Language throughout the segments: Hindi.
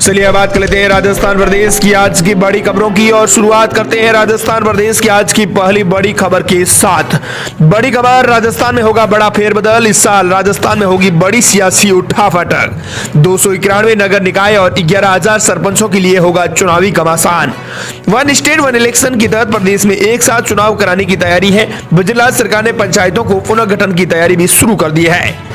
चलिए बात कर लेते हैं राजस्थान प्रदेश की आज की बड़ी खबरों की और शुरुआत करते हैं राजस्थान प्रदेश की आज की पहली बड़ी खबर के साथ। बड़ी खबर, राजस्थान में होगा बड़ा फेरबदल। इस साल राजस्थान में होगी बड़ी सियासी उठाफटक। 291 नगर निकाय और 11,000 सरपंचों के लिए होगा चुनावी घमासान। वन स्टेट वन इलेक्शन के तहत प्रदेश में एक साथ चुनाव कराने की तैयारी है। गुजरात सरकार ने पंचायतों को पुनर्गठन की तैयारी भी शुरू कर दी है।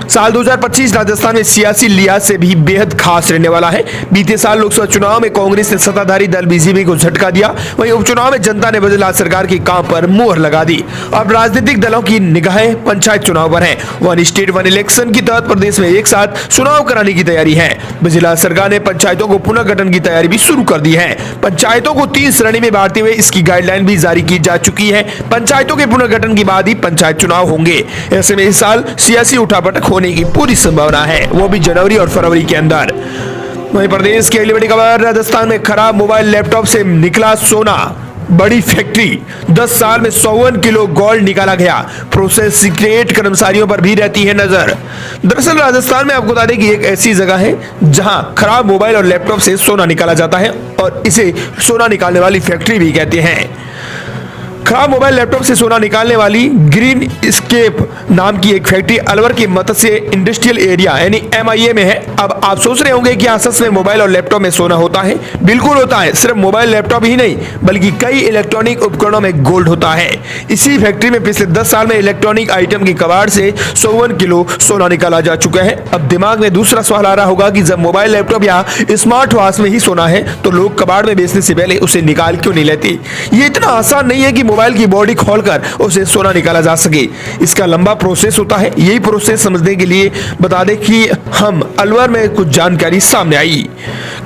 साल 2025 राजस्थान में सियासी लिहाज से भी बेहद खास रहने वाला है। बीते साल लोकसभा चुनाव में कांग्रेस ने सत्ताधारी दल बीजेपी को झटका दिया, वहीं उपचुनाव में जनता ने गुजरात सरकार के काम पर मुहर लगा दी। अब राजनीतिक दलों की निगाहें पंचायत चुनाव पर है। वन स्टेट वन इलेक्शन के तहत प्रदेश में एक साथ चुनाव कराने की तैयारी है। गुजरात सरकार ने पंचायतों को पुनर्गठन की तैयारी भी शुरू कर दी है। पंचायतों को 3 श्रेणी में बांटते हुए इसकी गाइडलाइन भी जारी की जा चुकी है। पंचायतों के पुनर्गठन के बाद ही पंचायत चुनाव होंगे। ऐसे में इस साल सियासी उठापटक होने की पूरी संभावना है, वो भी जनवरी और फरवरी के अंदर। वहीं प्रदेश की अगली बड़ी खबर, राजस्थान में खराब मोबाइल लैपटॉप से निकला सोना। बड़ी फैक्ट्री, 10 साल में 51 किलो गोल्ड निकाला गया। प्रोसेस सीक्रेट कर्मचारियों पर भी रहती है नजर। दरअसल राजस्थान में आपको बता दें कि एक ऐसी जगह है जहां खराब मोबाइल और लैपटॉप से सोना निकाला जाता है और इसे सोना निकालने वाली फैक्ट्री भी कहते हैं। खराब मोबाइल लैपटॉप से सोना निकालने वाली ग्रीन स्केप नाम की एक फैक्ट्री अलवर के मत्स्य इंडस्ट्रियल एरिया यानी MIA में है। अब आप सोच रहे होंगे कि सच में मोबाइल और लैपटॉप में सोना होता है? बिल्कुल होता है। सिर्फ मोबाइल लैपटॉप ही नहीं बल्कि कई इलेक्ट्रॉनिक उपकरणों में गोल्ड होता है। इसी फैक्ट्री में पिछले 10 साल में इलेक्ट्रॉनिक आइटम के कबाड़ से 51 किलो सोना निकाला जा चुका है। अब दिमाग में दूसरा सवाल आ रहा होगा कि जब मोबाइल लैपटॉप या स्मार्ट वॉच में ही सोना है तो लोग कबाड़ में बेचने से पहले उसे निकाल क्यों नहीं लेते? ये इतना आसान नहीं है कि मोबाइल की बॉडी खोलकर उसे सोना निकाला जा सके। इसका लंबा प्रोसेस होता है। यही प्रोसेस समझने के लिए बता दें कि हम अलवर में कुछ जानकारी सामने आई।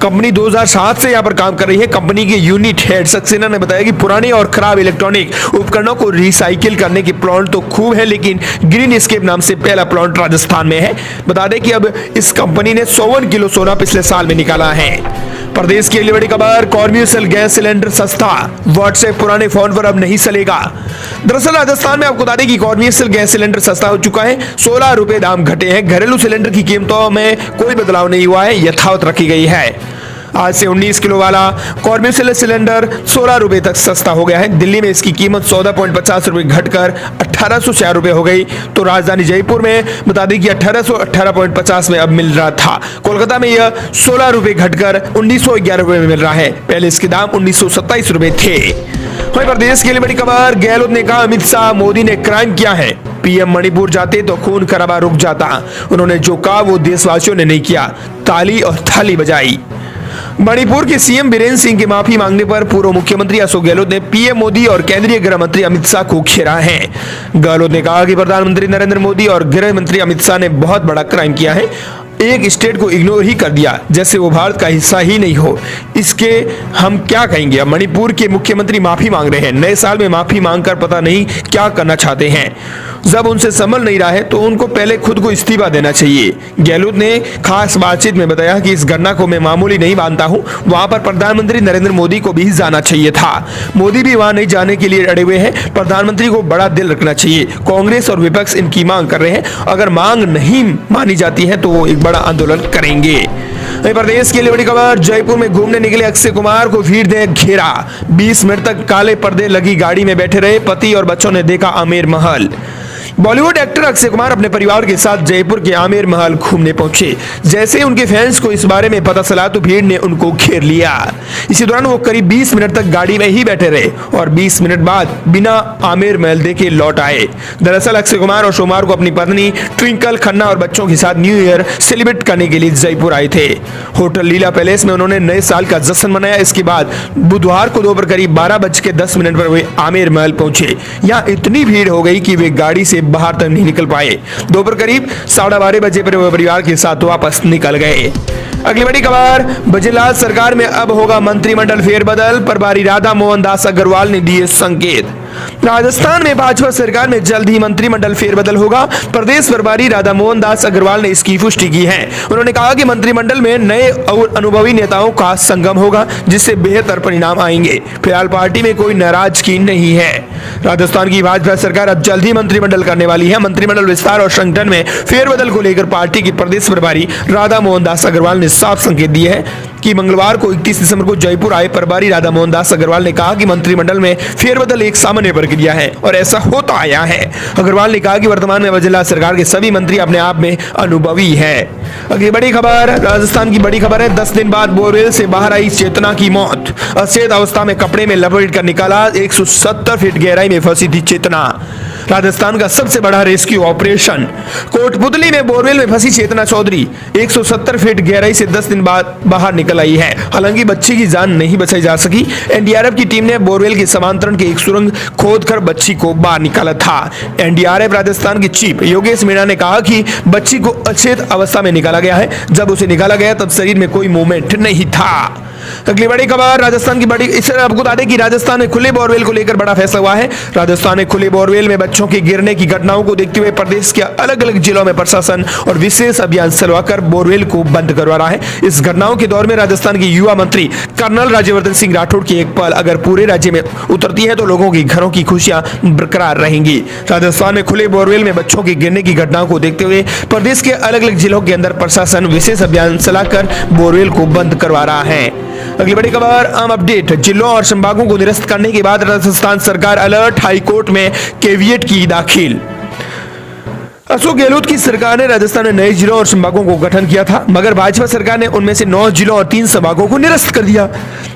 कंपनी 2007 से यहां पर काम कर रही है। कंपनी के यूनिट हेड सक्सेना ने बताया कि पुराने और खराब इलेक्ट्रॉनिक उपकरणों को रिसाइकिल करने के प्लांट तो खूब है, लेकिन ग्रीन स्केप नाम से पहला प्लांट राजस्थान में है। बता दें कि अब इस कंपनी ने 51 किलो सोना पिछले साल में निकाला है। प्रदेश की अगली बड़ी खबर, कॉमर्शियल गैस सिलेंडर सस्ता। व्हाट्सएप पुराने फोन पर अब नहीं चलेगा। दरअसल राजस्थान में आपको बता दें कि कॉमर्शियल गैस सिलेंडर सस्ता हो चुका है। 16 रुपए दाम घटे हैं। घरेलू सिलेंडर की कीमतों में कोई बदलाव नहीं हुआ है, यथावत रखी गई है। आज से 19 किलो वाला कॉमर्शियल सिलेंडर 16 रुपए तक सस्ता हो गया है। दिल्ली में इसकी कीमत 14.50 रुपए घटकर 1804 रुपए हो गई। तो राजधानी जयपुर में बता दें कि 1818.50 में अब मिल रहा था। कोलकाता में यह 16 रुपए घटकर 1911 रुपए में मिल रहा है। पहले इसके दाम 1927 रुपए थे। वहीं प्रदेश के लिए बड़ी खबर, गहलोत ने कहा अमित शाह मोदी ने क्राइम किया है। PM मणिपुर जाते तो खून खराबा रुक जाता। उन्होंने जो कहा वो देशवासियों ने नहीं किया। ताली और थाली बजाई। मणिपुर के CM बीरेंद्र सिंह के माफी मांगने पर पूर्व मुख्यमंत्री अशोक गहलोत ने PM मोदी और केंद्रीय गृह मंत्री अमित शाह को घेरा है। गहलोत ने कहा कि प्रधानमंत्री नरेंद्र मोदी और गृह मंत्री अमित शाह ने बहुत बड़ा क्राइम किया है। एक स्टेट को इग्नोर ही कर दिया जैसे वो भारत का हिस्सा ही नहीं हो। इसके हम क्या कहेंगे? मणिपुर के मुख्यमंत्री माफी मांग रहे हैं। नए साल में माफी मांगकर पता नहीं क्या करना चाहते हैं। जब उनसे संभल नहीं रहा है तो उनको पहले खुद को इस्तीफा देना चाहिए। गहलोत ने खास बातचीत में बताया कि इस घटना को मैं मामूली नहीं मानता हूं। वहां पर प्रधानमंत्री नरेंद्र मोदी को भी जाना चाहिए था। मोदी भी वहां नहीं जाने के लिए अड़े हुए हैं। प्रधानमंत्री को बड़ा दिल रखना चाहिए। कांग्रेस और विपक्ष इनकी मांग कर रहे हैं। अगर मांग नहीं मानी जाती है तो वो एक बड़ा आंदोलन करेंगे। प्रदेश के लिए बड़ी खबर, जयपुर में घूमने निकले अक्षय कुमार को भीड़ ने घेरा। 20 मिनट तक काले पर्दे लगी गाड़ी में बैठे रहे। पति और बच्चों ने देखा आमेर महल। बॉलीवुड एक्टर अक्षय कुमार अपने परिवार के साथ जयपुर के आमेर महल घूमने पहुंचे। जैसे ही उनके फैंस को इस बारे में पता चला तो भीड़ ने उनको घेर लिया। इसी दौरान वो करीब 20 मिनट तक गाड़ी में ही बैठे रहे और 20 मिनट बाद बिना आमेर महल देखे लौट आए। दरअसल अक्षय कुमार और सोमवार को अपनी पत्नी ट्विंकल खन्ना और बच्चों के साथ न्यू ईयर सेलिब्रेट करने के लिए जयपुर आए थे। होटल लीला पैलेस में उन्होंने नए साल का जश्न मनाया। इसके बाद बुधवार को दोपहर करीब 12:10 पर वे आमेर महल पहुंचे। यहाँ इतनी भीड़ हो गई कि वे गाड़ी से बाहर तक नहीं निकल पाए। दोपहर करीब 12:30 बजे पर वे परिवार के साथ वापस निकल गए। अगली बड़ी खबर, गुजरात सरकार में अब होगा मंत्रिमंडल फेरबदल। प्रभारी राधा मोहन दास अग्रवाल ने दिए संकेत। राजस्थान में भाजपा सरकार में जल्द ही मंत्रिमंडल फेरबदल होगा। प्रदेश प्रभारी राधा मोहन दास अग्रवाल ने इसकी पुष्टि की है। उन्होंने कहा कि मंत्रिमंडल में नए और अनुभवी नेताओं का संगम होगा, जिससे बेहतर परिणाम आएंगे। फिलहाल पार्टी में कोई नाराजगी नहीं है। राजस्थान की भाजपा सरकार अब जल्द ही मंत्रिमंडल करने वाली है। मंत्रिमंडल विस्तार और संगठन में फेरबदल को लेकर पार्टी की प्रदेश प्रभारी राधा मोहन दास अग्रवाल ने साफ संकेत दिए हैं कि मंगलवार को 31 दिसंबर को जयपुर आए प्रभारी राधा मोहन दास अग्रवाल ने कहा कि मंत्रिमंडल में फेरबदल एक सामान्य प्रक्रिया है और ऐसा होता आया है। अग्रवाल ने कहा कि वर्तमान में जिला सरकार के सभी मंत्री अपने आप में अनुभवी है। अगली बड़ी खबर, राजस्थान की बड़ी खबर है। 10 दिन बाद बोरवेल से बाहर आई चेतना की मौत। अचेत अवस्था में कपड़े में लपेट कर निकाला, 170 फीट गहराई में फंसी थी चेतना। राजस्थान का सबसे बड़ा रेस्क्यू ऑपरेशन। कोटपुतली में बोरवेल में फंसी चेतना चौधरी 170 फीट गहराई से 10 दिन बाद बाहर निकल आई है। हालांकि बच्ची की जान नहीं बचाई जा सकी। एनडीआरएफ की टीम ने बोरवेल के समांतरण के एक सुरंग खोदकर बच्ची को बाहर निकाला था। एनडीआरएफ राजस्थान के चीफ योगेश मीणा ने कहा कि बच्ची को अचेत अवस्था में निकाला गया है। जब उसे निकाला गया तब शरीर में कोई मूवमेंट नहीं था। अगली बड़ी खबर, राजस्थान की बड़ी, इससे आपको बता दें कि राजस्थान में खुले बोरवेल को लेकर बड़ा फैसला हुआ है। राजस्थान में खुले बोरवेल में बच्चों के गिरने की घटनाओं को देखते हुए प्रदेश के अलग अलग जिलों में प्रशासन और विशेष अभियान चलवाकर बोरवेल को बंद करवा रहा है। इस घटनाओं के दौर में राजस्थान के युवा मंत्री कर्नल राज्यवर्धन सिंह राठौड़ की एक पल अगर पूरे राज्य में उतरती है तो लोगों की घरों की खुशियां बरकरार रहेंगी। राजस्थान में खुले बोरवेल में बच्चों के गिरने की घटनाओं को देखते हुए प्रदेश के अलग अलग जिलों के अंदर प्रशासन विशेष अभियान चलाकर बोरवेल को बंद करवा रहा है। अगली बड़ी खबर, आम अपडेट। जिलों और संभागों को निरस्त करने के बाद राजस्थान सरकार अलर्ट, हाईकोर्ट में कैविएट की दाखिल। अशोक गहलोत की सरकार ने राजस्थान में नए जिलों और संभागों को गठन किया था, मगर भाजपा सरकार ने उनमें से 9 जिलों और 3 संभागों को निरस्त कर दिया।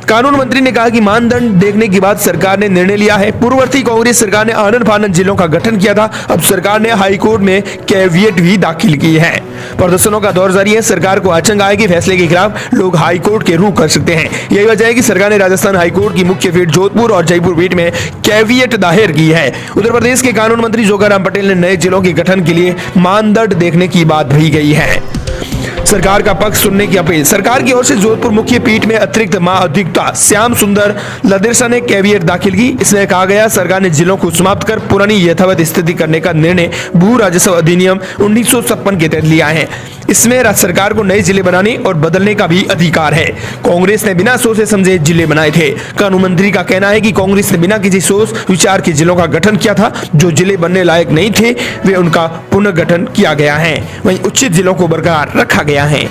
कानून मंत्री ने कहा कि मानदंड देखने के बाद सरकार ने निर्णय लिया है। पूर्ववर्ती कांग्रेस सरकार ने आनंद फानंद जिलों का गठन किया था। अब सरकार ने हाईकोर्ट में कैविएट भी दाखिल की है। प्रदर्शनों का दौर जारी है। सरकार को आशंका है कि फैसले के खिलाफ लोग हाईकोर्ट के रुख कर सकते हैं। यही वजह है कि सरकार ने राजस्थान हाईकोर्ट की मुख्य पीठ जोधपुर और जयपुर पीठ में कैविएट दायर की है। उत्तर प्रदेश के कानून मंत्री जोगाराम पटेल ने नए जिलों के गठन के लिए मानदंड देखने की बात कही गई है। सरकार का पक्ष सुनने की अपील। सरकार की ओर से जोधपुर मुख्य पीठ में अतिरिक्त महाधिवक्ता श्याम सुंदर लदेरसा ने कैविएट दाखिल की। इसमें कहा गया सरकार ने जिलों को समाप्त कर पुरानी यथावत स्थिति करने का निर्णय भू राजस्व अधिनियम 1956 के तहत लिया है। इसमें राज्य सरकार को नए जिले बनाने और बदलने का भी अधिकार है। कांग्रेस ने बिना सोचे समझे जिले बनाए थे। कानून मंत्री का कहना है कि कांग्रेस ने बिना किसी सोच विचार के जिलों का गठन किया था। जो जिले बनने लायक नहीं थे वे उनका पुनर्गठन किया गया है, वहीं उचित जिलों को बरकरार रखा गया है।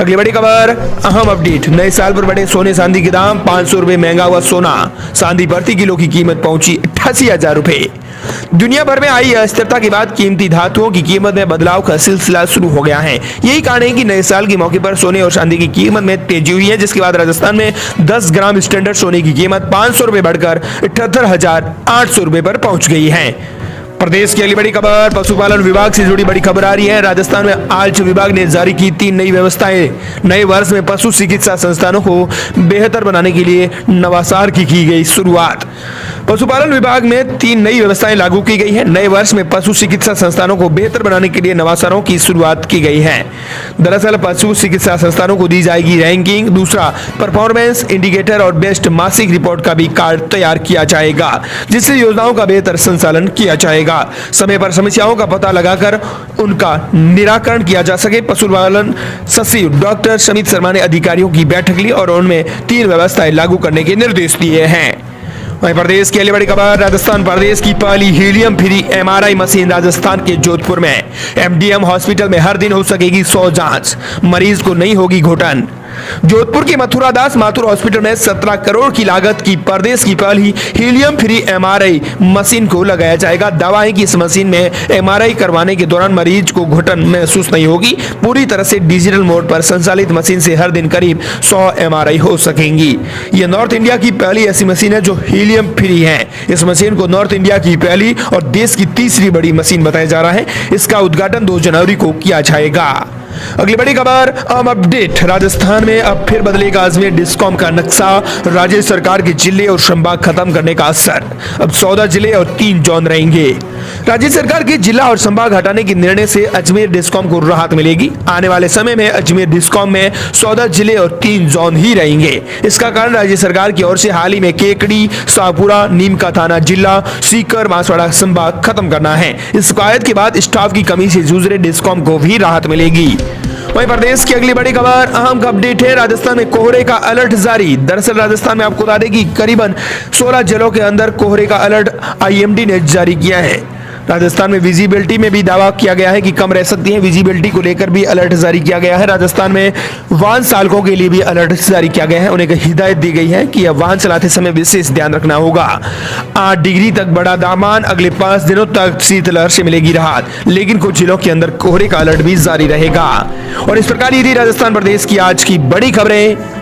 अगली बड़ी खबर, अहम अपडेट। नए साल पर बढ़े सोने चांदी के दाम, 500 रुपए महंगा हुआ सोना। चांदी प्रति किलो की कीमत पहुंची 88,000 रुपए। दुनिया भर में आई अस्थिरता के बाद कीमती धातुओं की कीमत में बदलाव का सिलसिला शुरू हो गया है। यही कारण है कि नए साल के मौके पर सोने और चांदी की कीमत में तेजी हुई है, जिसके बाद राजस्थान में 10 ग्राम स्टैंडर्ड सोने की कीमत 500 रुपए बढ़कर 78,800 रुपए पर पहुंच गई है। प्रदेश की अगली बड़ी खबर, पशुपालन विभाग से जुड़ी बड़ी खबर आ रही है। राजस्थान में आयुष विभाग ने जारी की 3 नई व्यवस्थाएं। नए वर्ष में पशु चिकित्सा संस्थानों को बेहतर बनाने के लिए नवाचार की गई शुरुआत। पशुपालन विभाग में 3 नई व्यवस्थाएं लागू की गई है। नए वर्ष में पशु चिकित्सा संस्थानों को बेहतर बनाने के लिए नवाचारों की शुरुआत की गई है। दरअसल पशु चिकित्सा संस्थानों को दी जाएगी रैंकिंग, दूसरा परफॉर्मेंस इंडिकेटर और बेस्ट मासिक रिपोर्ट का भी कार्ड तैयार किया जाएगा, जिससे योजनाओं का बेहतर संचालन किया जाएगा। समय पर समस्याओं का पता लगाकर उनका निराकरण किया जा सके। पशुपालन सचिव डॉक्टर समित शर्मा ने अधिकारियों की बैठक ली और उनमें 3 व्यवस्थाएं लागू करने के निर्देश दिए हैं। वहीं प्रदेश की अगली बड़ी खबर, राजस्थान प्रदेश की पहली helium free MRI machine Rajasthan के जोधपुर में। MDM हॉस्पिटल में हर दिन हो सकेगी 100 जांच, मरीज को नहीं होगी घुटन। जोधपुर के मथुरा दास माथुर हॉस्पिटल में 17 करोड़ की लागत की प्रदेश की पहली हीलियम फ्री MRI मशीन को लगाया जाएगा। दावा है कि इस मशीन में MRI करवाने के दौरान मरीज को घुटन महसूस नहीं होगी। पूरी तरह से डिजिटल मोड पर संचालित मशीन से हर दिन करीब 100 MRI हो सकेंगी। यह नॉर्थ इंडिया की पहली ऐसी मशीन है जो हीलियम फ्री है। इस मशीन को नॉर्थ इंडिया की पहली और देश की तीसरी बड़ी मशीन बताया जा रहा है। इसका उद्घाटन 2 जनवरी को किया जाएगा। अगली बड़ी खबर, अहम अपडेट। राजस्थान में अब फिर बदलेगा अजमेर डिस्कॉम का नक्शा। राज्य सरकार के जिले और संभाग खत्म करने का असर। अब 14 जिले और 3 जोन रहेंगे। राज्य सरकार के जिला और संभाग हटाने के निर्णय से अजमेर डिस्कॉम को राहत मिलेगी। आने वाले समय में अजमेर डिस्कॉम में 14 जिले और 3 जोन ही रहेंगे। इसका कारण राज्य सरकार की ओर से हाल ही में केकड़ी, शाहपुरा, नीम का थाना जिला, सीकर, बांसवाड़ा संभाग खत्म करना है। इस कवायद के बाद स्टाफ की कमी से जूझ रहे डिस्कॉम को भी राहत मिलेगी। वहीं प्रदेश की अगली बड़ी खबर, अहम अपडेट है। राजस्थान में कोहरे का अलर्ट जारी। दरअसल राजस्थान में आपको बता दें कि करीबन 16 जिलों के अंदर कोहरे का अलर्ट आईएमडी ने जारी किया है। राजस्थान में विजिबिलिटी में भी दावा किया गया है कि कम रह सकती है। विजिबिलिटी को लेकर भी अलर्ट जारी किया गया है। राजस्थान में वाहन चालकों के लिए भी अलर्ट जारी किया गया है। उन्हें हिदायत दी गई है कि अब वाहन चलाते समय विशेष ध्यान रखना होगा। 8 डिग्री तक बढ़ा तापमान। अगले 5 दिनों तक शीतलहर से मिलेगी राहत, लेकिन कुछ जिलों के अंदर कोहरे का अलर्ट भी जारी रहेगा। और इस प्रकार ये थी राजस्थान प्रदेश की आज की बड़ी खबरें।